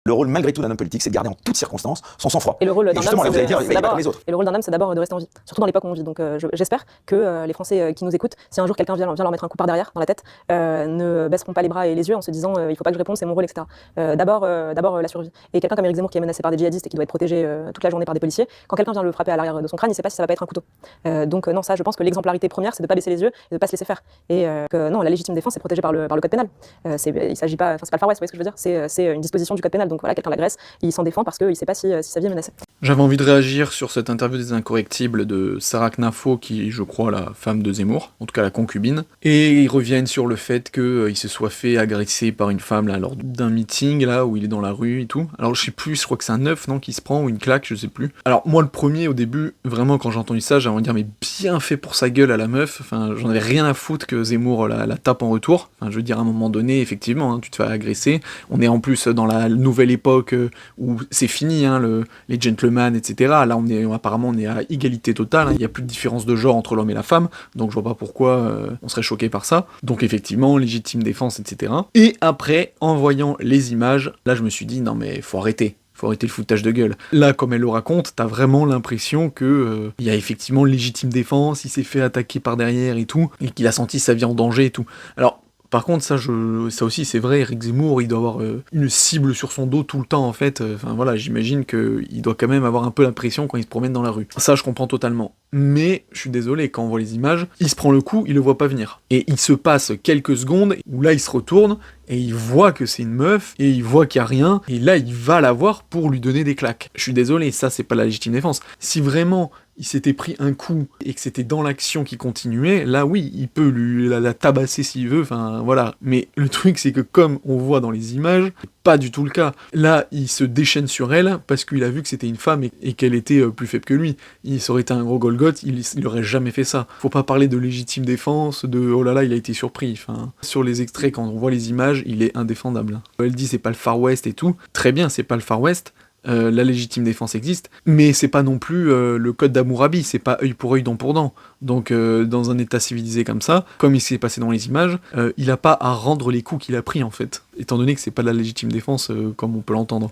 Le rôle, malgré tout, d'un homme politique, c'est de garder en toutes circonstances son sang-froid. Et le rôle d'un homme, justement, là, vous allez dire, il va pas comme les autres. Et le rôle d'un homme, c'est d'abord de rester en vie, surtout dans l'époque où on vit. Donc j'espère que les Français qui nous écoutent, si un jour quelqu'un vient leur mettre un coup par derrière, dans la tête, ne baisseront pas les bras et les yeux en se disant il faut pas que je réponde, c'est mon rôle, etc. D'abord la survie. Et quelqu'un comme Éric Zemmour qui est menacé par des djihadistes et qui doit être protégé toute la journée par des policiers, quand quelqu'un vient le frapper à l'arrière de son crâne, il sait pas si ça va pas être un couteau. Donc non, ça, je pense que l'exemplarité première, c'est de pas baisser les yeux et de pas se laisser faire. Et que non, la légitime défense est protégée par le code pénal. Il s'agit pas, c'est pas le Far West, vous voyez ce que je veux dire, c'est une disposition du code pénal. Donc voilà, quelqu'un l'agresse, il s'en défend parce qu'il sait pas si sa vie est menacée. J'avais envie de réagir sur cette interview des Incorrectibles de Sarah Knafo, qui, je crois, la femme de Zemmour, en tout cas la concubine, et ils reviennent sur le fait qu'il se soit fait agresser par une femme là, lors d'un meeting, là, où il est dans la rue et tout. Alors je sais plus, je crois que c'est un œuf, non, qui se prend, ou une claque, je sais plus. Alors moi, le premier, au début, vraiment, quand j'ai entendu ça, j'avais envie de dire, mais bien fait pour sa gueule à la meuf, enfin, j'en avais rien à foutre que Zemmour la tape en retour. Enfin, je veux dire, à un moment donné, effectivement, hein, tu te fais agresser. On est en plus dans la nouvelle époque où c'est fini, hein, les gentlemen, etc. Là, apparemment, on est à égalité totale, hein. Il n'y a plus de différence de genre entre l'homme et la femme, donc je vois pas pourquoi on serait choqué par ça. Donc effectivement, légitime défense, etc. Et après, en voyant les images, là, je me suis dit, non mais, faut arrêter le foutage de gueule. Là, comme elle le raconte, t'as vraiment l'impression que il y a effectivement légitime défense, il s'est fait attaquer par derrière et tout, et qu'il a senti sa vie en danger et tout. Alors, par contre, ça aussi c'est vrai, Éric Zemmour, il doit avoir une cible sur son dos tout le temps en fait. Enfin voilà, j'imagine qu'il doit quand même avoir un peu la pression quand il se promène dans la rue. Ça, je comprends totalement. Mais, je suis désolé, quand on voit les images, il se prend le coup, il le voit pas venir. Et il se passe quelques secondes où là, il se retourne, et il voit que c'est une meuf, et il voit qu'il y a rien, et là, il va la voir pour lui donner des claques. Je suis désolé, ça, c'est pas la légitime défense. Si vraiment il s'était pris un coup et que c'était dans l'action qui continuait, là oui, il peut la tabasser s'il veut, enfin voilà. Mais le truc c'est que comme on voit dans les images, c'est pas du tout le cas. Là, il se déchaîne sur elle parce qu'il a vu que c'était une femme et qu'elle était plus faible que lui. Ça aurait été un gros Golgoth, il aurait jamais fait ça. Faut pas parler de légitime défense, de oh là là, il a été surpris. Enfin, sur les extraits, quand on voit les images, il est indéfendable. Elle dit c'est pas le Far West et tout. Très bien, c'est pas le Far West. La légitime défense existe, mais c'est pas non plus le code d'Hammurabi, c'est pas œil pour œil, dent pour dent. Donc dans un état civilisé comme ça, comme il s'est passé dans les images, il a pas à rendre les coups qu'il a pris en fait, étant donné que c'est pas de la légitime défense comme on peut l'entendre.